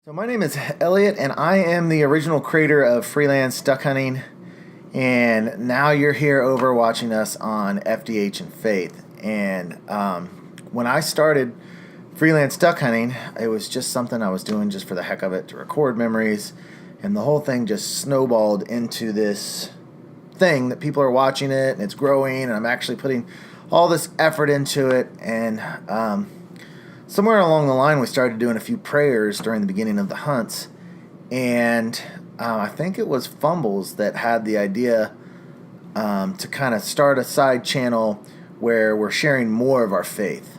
So my name is Elliott, and I am the original creator of Freelance Duck Hunting. And now you're here over watching us on FDH and Faith. And when I started Freelance Duck Hunting, it was just something I was doing just for the heck of it, to record memories. And the whole thing just snowballed into this thing that people are watching it, and it's growing, and I'm actually putting all this effort into it. And somewhere along the line, we started doing a few prayers during the beginning of the hunts, and I think it was Fumbles that had the idea to kind of start a side channel where we're sharing more of our faith.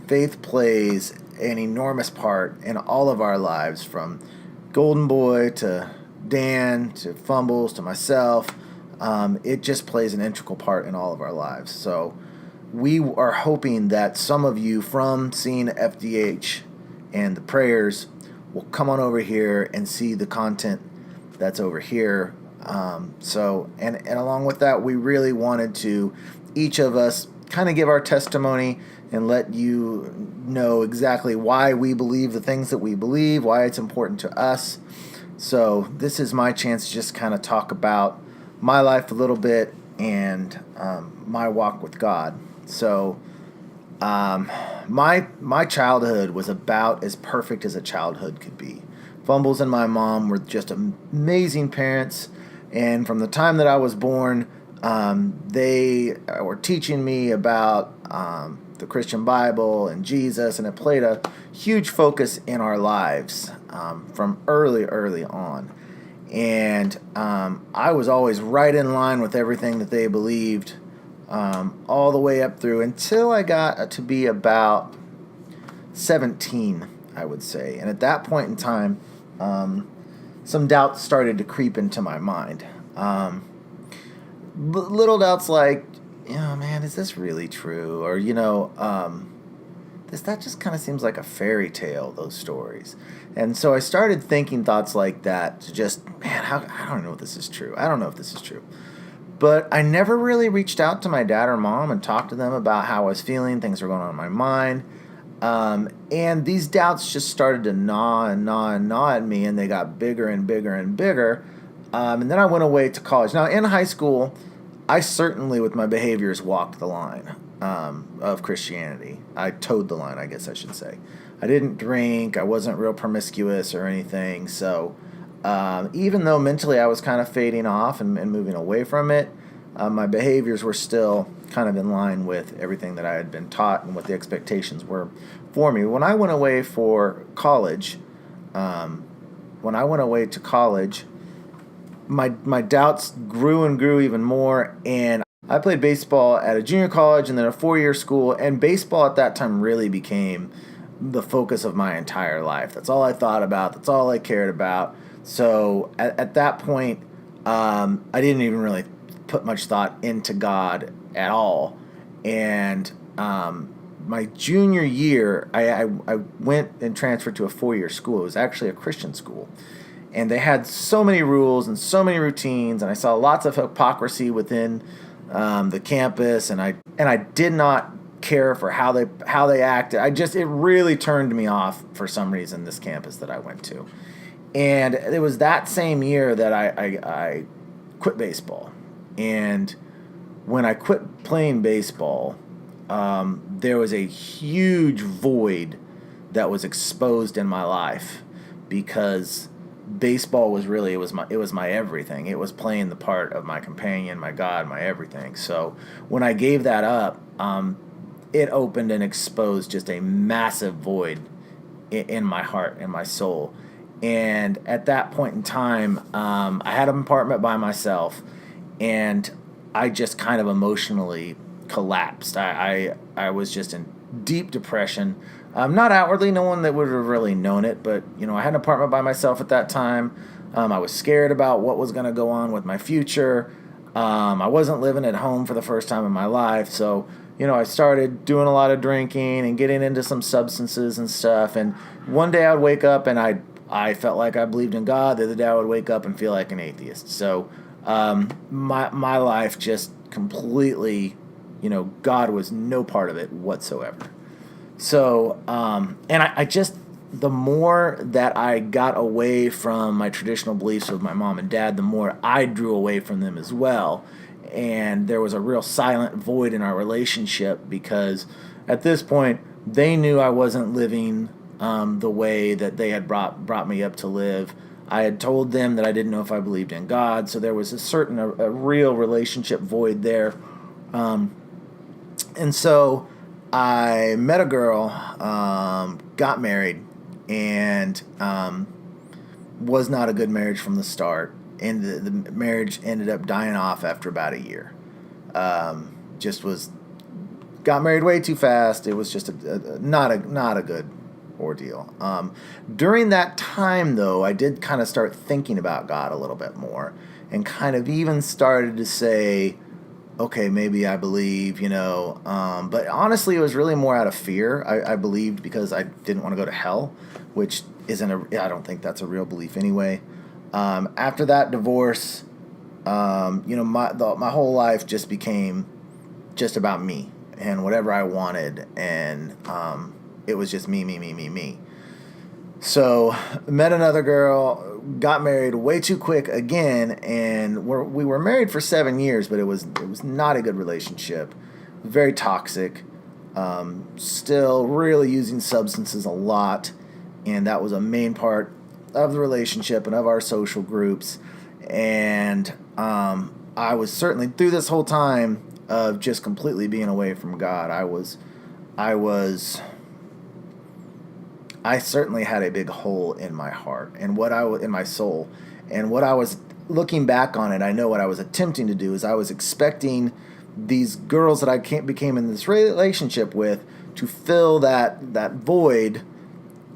Faith plays an enormous part in all of our lives, from Golden Boy to Dan to Fumbles to myself. It just plays an integral part in all of our lives. So we are hoping that some of you from seeing FDH and the prayers will come on over here and see the content that's over here. And along with that, we really wanted to, each of us, kind of give our testimony and let you know exactly why we believe the things that we believe, why it's important to us. So this is my chance to just kind of talk about my life a little bit and my walk with God. So, my childhood was about as perfect as a childhood could be. Fumbles and my mom were just amazing parents, and from the time that I was born, they were teaching me about the Christian Bible and Jesus, and it played a huge focus in our lives from early on. And I was always right in line with everything that they believed, all the way up through until I got to be about 17, I would say. And at that point in time, some doubts started to creep into my mind. Little doubts like, man, is this really true? Or, that just kind of seems like a fairy tale, those stories. And so I started thinking thoughts like that, to just, man, I don't know if this is true. I don't know if this is true. But I never really reached out to my dad or mom and talked to them about how I was feeling, things were going on in my mind. And these doubts just started to gnaw at me, and they got bigger and bigger and bigger. And then I went away to college. Now, in high school, I certainly, with my behaviors, walked the line of Christianity. I towed the line, I guess I should say. I didn't drink. I wasn't real promiscuous or anything. So even though mentally I was kind of fading off and moving away from it, my behaviors were still kind of in line with everything that I had been taught and what the expectations were for me. When I went away for college, my doubts grew and grew even more, and I played baseball at a junior college and then a 4-year school, and baseball at that time really became the focus of my entire life. That's all I thought about. That's all I cared about. So at that point, I didn't even really put much thought into God at all. And my junior year, I went and transferred to a 4-year school. It was actually a Christian school. And they had so many rules and so many routines, and I saw lots of hypocrisy within the campus, and I did not care for how they acted. It really turned me off for some reason, this campus that I went to. And it was that same year that I quit baseball. And when I quit playing baseball, there was a huge void that was exposed in my life, because baseball was really, it was my everything. It was playing the part of my companion, my God, my everything. So when I gave that up, it opened and exposed just a massive void in my heart and my soul. And at that point in time, I had an apartment by myself, and I just kind of emotionally collapsed. I was just in deep depression. Not outwardly, no one that would have really known it, but I had an apartment by myself at that time. I was scared about what was going to go on with my future. I wasn't living at home for the first time in my life, so I started doing a lot of drinking and getting into some substances and stuff. And one day I'd wake up and I felt like I believed in God. The other day I would wake up and feel like an atheist. So my life just completely, God was no part of it whatsoever. So and I just the more that I got away from my traditional beliefs of my mom and dad, the more I drew away from them as well. And there was a real silent void in our relationship because at this point, they knew I wasn't living the way that they had brought me up to live. I had told them that I didn't know if I believed in God, so there was a real relationship void there. And so I met a girl, got married, and was not a good marriage from the start. And the marriage ended up dying off after about a year. Got married way too fast. It was just not a good ordeal. During that time, though, I did kind of start thinking about God a little bit more, and kind of even started to say, okay, maybe I believe, but honestly, it was really more out of fear. I believed because I didn't want to go to hell, which I don't think that's a real belief anyway. After that divorce, my whole life just became just about me and whatever I wanted, and it was just me. So met another girl, got married way too quick again, and we were married for 7 years, but it was not a good relationship, very toxic, still really using substances a lot, and that was a main part of the relationship and of our social groups. And I was certainly through this whole time of just completely being away from God. I certainly had a big hole in my heart and in my soul. And what I was looking back on it, I know what I was attempting to do is I was expecting these girls that I became in this relationship with to fill that void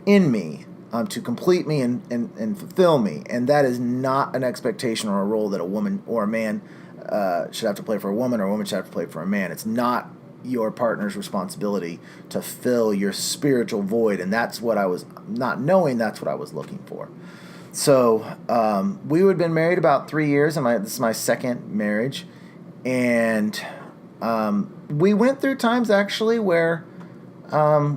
in me, to complete me and fulfill me. And that is not an expectation or a role that a woman or a man should have to play for a woman, or a woman should have to play for a man. It's not your partner's responsibility to fill your spiritual void, and that's what I was not knowing. That's what I was looking for. So we had been married about 3 years, and this is my second marriage, and we went through times actually where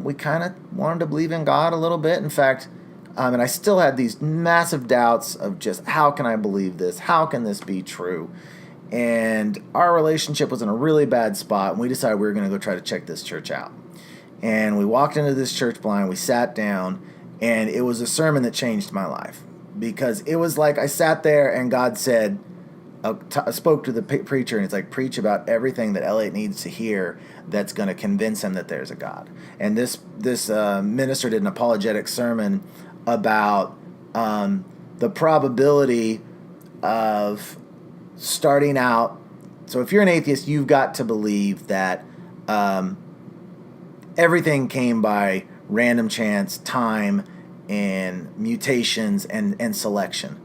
we kind of wanted to believe in God a little bit. In fact, and I still had these massive doubts of just how can I believe this? How can this be true? And our relationship was in a really bad spot, and we decided we were going to go try to check this church out. And we walked into this church blind, we sat down, and it was a sermon that changed my life. Because it was like I sat there and God said, spoke to the preacher, and it's like, preach about everything that Elliott needs to hear that's going to convince him that there's a God. And this minister did an apologetic sermon about the probability of starting out. So if you're an atheist, you've got to believe that everything came by random chance, time, and mutations and selection.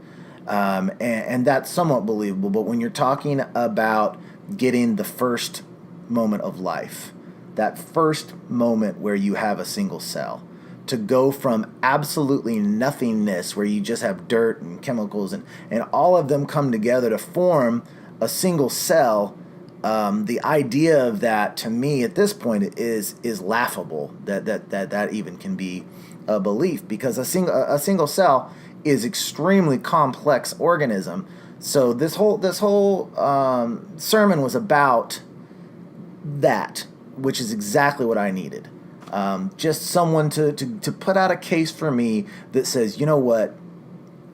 And that's somewhat believable. But when you're talking about getting the first moment of life, that first moment where you have a single cell, to go from absolutely nothingness, where you just have dirt and chemicals and all of them come together to form a single cell, the idea of that, to me at this point, is laughable, that even can be a belief, because a single cell is extremely complex organism. So this whole sermon was about that, which is exactly what I needed. Just someone to put out a case for me that says, you know what,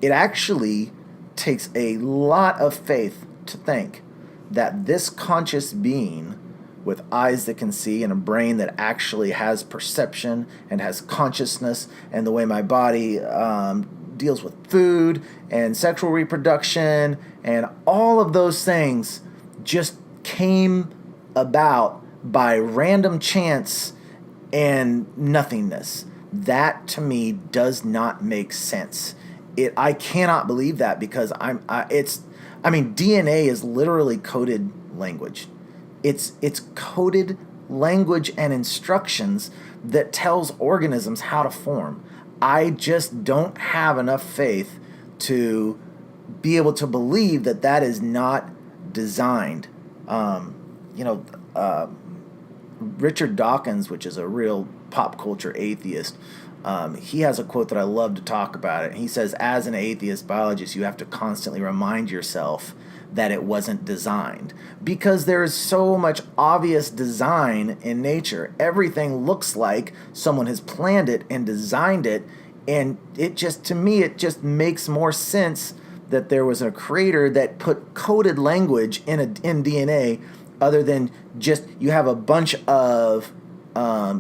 it actually takes a lot of faith to think that this conscious being with eyes that can see and a brain that actually has perception and has consciousness, and the way my body deals with food and sexual reproduction and all of those things just came about by random chance and nothingness. That to me does not make sense. I cannot believe that, because DNA is literally coded language. It's coded language and instructions that tells organisms how to form. I just don't have enough faith to be able to believe that is not designed. Richard Dawkins, which is a real pop culture atheist, He has a quote that I love to talk about it. He says, as an atheist biologist, you have to constantly remind yourself that it wasn't designed, because there is so much obvious design in nature. Everything looks like someone has planned it and designed it, and it just, to me, it just makes more sense that there was a creator that put coded language in DNA, other than just you have a bunch of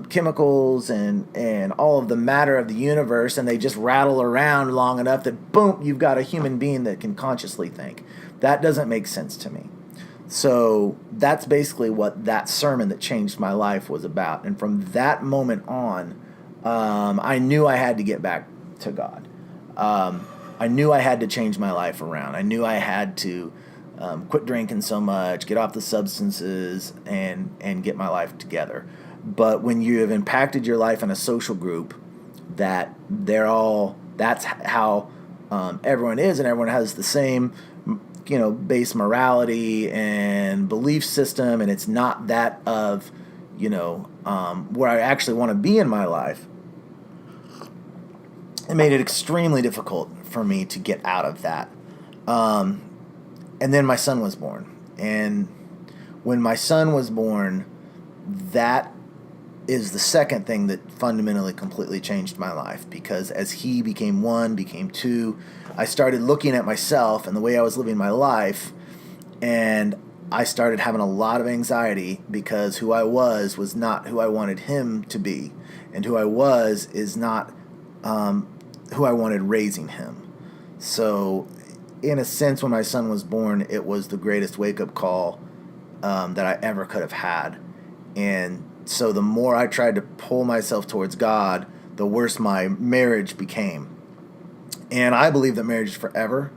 chemicals and all of the matter of the universe, and they just rattle around long enough that boom, you've got a human being that can consciously think. That doesn't make sense to me. So that's basically what that sermon that changed my life was about. And from that moment on, I knew I had to get back to God. I knew I had to change my life around. I knew I had to quit drinking so much, get off the substances, and get my life together. But when you have impacted your life in a social group, that's how everyone is, and everyone has the same, base morality and belief system, and it's not that of, where I actually want to be in my life. It made it extremely difficult for me to get out of that. And then my son was born. And when my son was born, that is the second thing that fundamentally completely changed my life, because as he became one, became two, I started looking at myself and the way I was living my life, and I started having a lot of anxiety because who I was not who I wanted him to be, and who I was is not who I wanted raising him. So in a sense, when my son was born, it was the greatest wake-up call that I ever could have had. And so the more I tried to pull myself towards God, the worse my marriage became. And I believe that marriage is forever,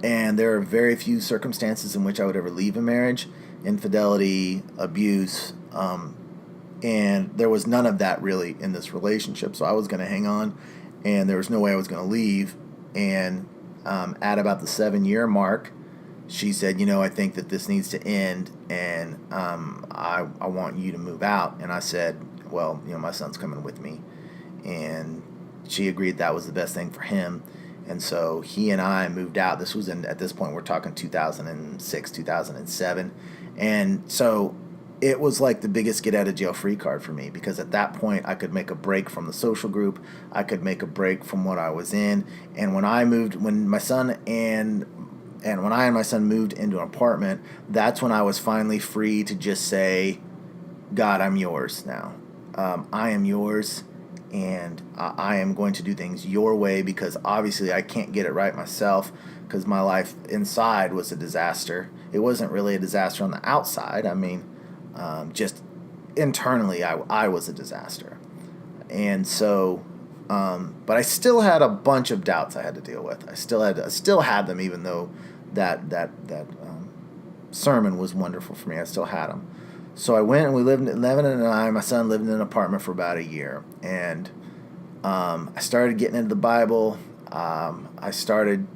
and there are very few circumstances in which I would ever leave a marriage. Infidelity, abuse, and there was none of that really in this relationship. So I was going to hang on, and there was no way I was going to leave. And at about the 7-year mark, she said, I think that this needs to end, and I want you to move out. And I said, well, my son's coming with me. And she agreed that was the best thing for him. And so he and I moved out. This was at this point, we're talking 2006, 2007. And so it was like the biggest get out of jail free card for me, because at that point I could make a break from the social group. I could make a break from what I was in. And when I and my son moved into an apartment, that's when I was finally free to just say, God, I'm yours now. I am yours, and I am going to do things your way, because obviously I can't get it right myself, because my life inside was a disaster. It wasn't really a disaster on the outside. I mean, just internally I was a disaster. And so, but I still had a bunch of doubts I had to deal with. I still had them, even though that sermon was wonderful for me. I still had them. So I went, and we lived, Levin and I, my son, lived in an apartment for about a year. And I started getting into the Bible. I started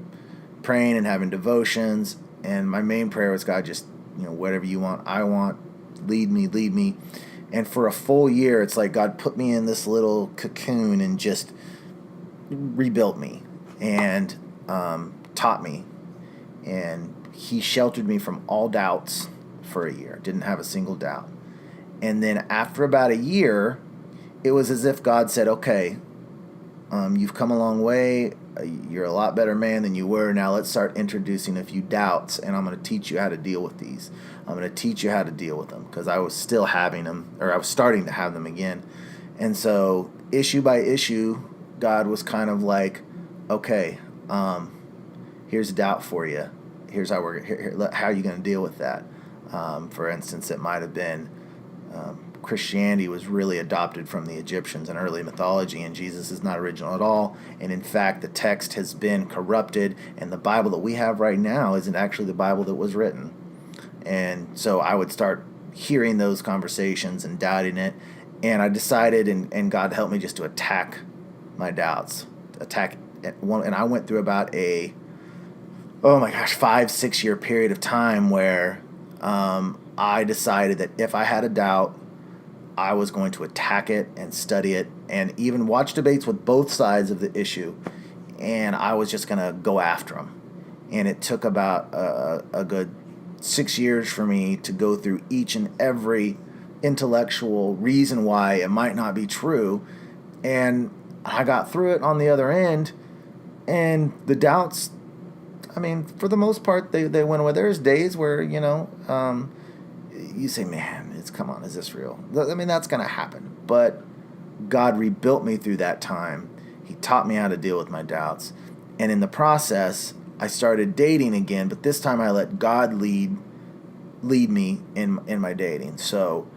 praying and having devotions. And my main prayer was, God, just, whatever you want, I want. Lead me. And for a full year, it's like God put me in this little cocoon and just rebuilt me and taught me. And he sheltered me from all doubts for a year. Didn't have a single doubt. And then after about a year, it was as if God said, okay, you've come a long way. You're a lot better man than you were. Now let's start introducing a few doubts, and I'm going to teach you how to deal with these. I'm going to teach you how to deal with them, because I was still having them, or I was starting to have them again. And so issue by issue, God was kind of like, okay, here's a doubt for you. Here's how how are you going to deal with that? For instance, it might have been Christianity was really adopted from the Egyptians in early mythology, and Jesus is not original at all. And in fact, the text has been corrupted, and the Bible that we have right now isn't actually the Bible that was written. And so I would start hearing those conversations and doubting it, and I decided, and God helped me, just to attack my doubts. And I went through about a 5-6 year period of time where I decided that if I had a doubt, I was going to attack it and study it and even watch debates with both sides of the issue, and I was just going to go after them. And it took about a good 6 years for me to go through each and every intellectual reason why it might not be true. And I got through it on the other end, and the doubts, I mean, for the most part, they went away. There's days where, you say, man, come on, is this real? I mean, that's going to happen. But God rebuilt me through that time. He taught me how to deal with my doubts. And in the process, I started dating again, but this time I let God lead me in my dating. So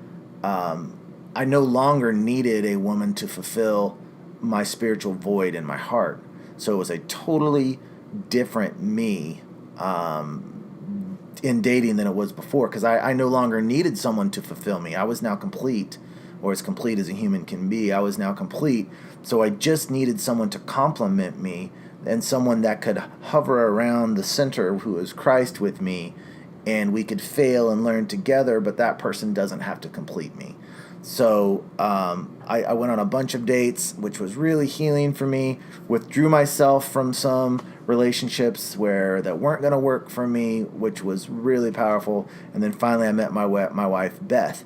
I no longer needed a woman to fulfill my spiritual void in my heart. So it was a totally different me in dating than it was before, because I no longer needed someone to fulfill me. I was now complete, or as complete as a human can be. I was now complete. So I just needed someone to complement me, and someone that could hover around the center, who is Christ, with me, and we could fail and learn together, but that person doesn't have to complete me. So I went on a bunch of dates, which was really healing for me. Withdrew myself from some relationships that weren't going to work for me, which was really powerful. And then finally I met my wife, Beth.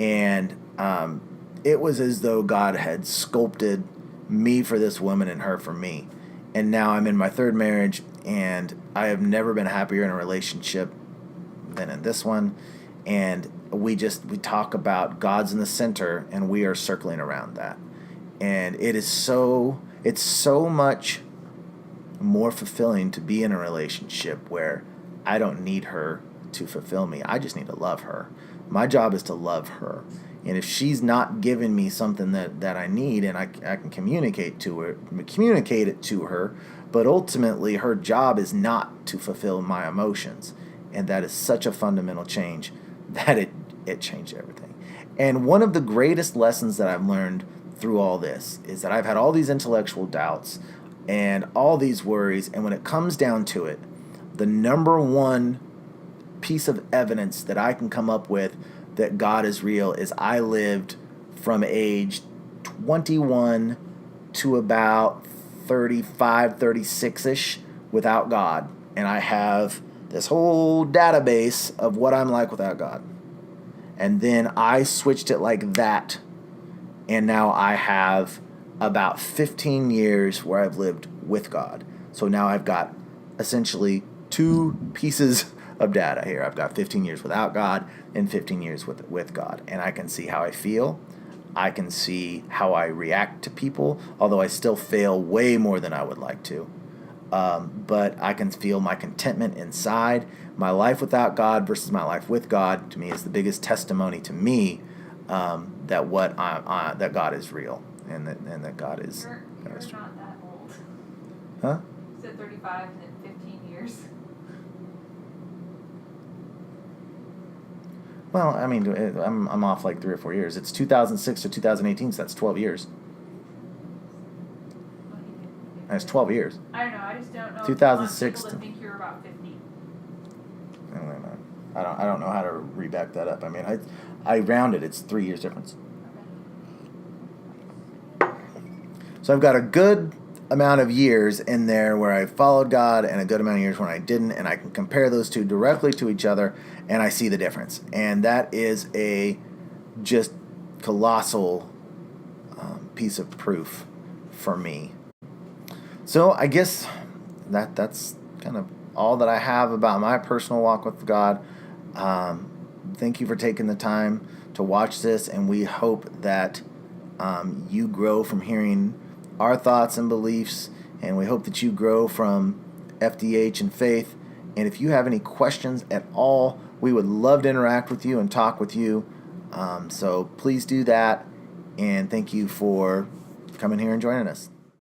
And it was as though God had sculpted me for this woman and her for me. And now I'm in my third marriage, and I have never been happier in a relationship than in this one. And we talk about God's in the center, and we are circling around that. And it's so much more fulfilling to be in a relationship where I don't need her to fulfill me. I just need to love her. My job is to love her. And if she's not giving me something that I need, and I can communicate it to her, but ultimately her job is not to fulfill my emotions. And that is such a fundamental change that it changed everything. And one of the greatest lessons that I've learned through all this is that I've had all these intellectual doubts and all these worries, and when it comes down to it, the number one piece of evidence that I can come up with that God is real is I lived from age 21 to about 35, 36-ish without God. And I have this whole database of what I'm like without God. And then I switched it like that, and now I have about 15 years where I've lived with God. So now I've got essentially two pieces of data here. I've got 15 years without God and 15 years with God. And I can see how I feel. I can see how I react to people, although I still fail way more than I would like to. But I can feel my contentment inside. My life without God versus my life with God, to me, is the biggest testimony to me that God is real, and that God is. You're not that old. Huh? You said 35 and then 15 years. Well, I mean, I'm off like 3 or 4 years. It's 2006 to 2018, so that's 12 years. That's 12 years. I don't know. I just don't know. 2006 People to think you're about 50. I don't know how to reback that up. I mean, I rounded. It's 3 years difference. Okay. So I've got a good amount of years in there where I followed God, and a good amount of years when I didn't, and I can compare those two directly to each other, and I see the difference. And that is a just colossal piece of proof for me. So I guess that's kind of all that I have about my personal walk with God. Thank you for taking the time to watch this, and we hope that you grow from hearing our thoughts and beliefs, and we hope that you grow from FDH and faith. And if you have any questions at all, we would love to interact with you and talk with you. So please do that, and thank you for coming here and joining us.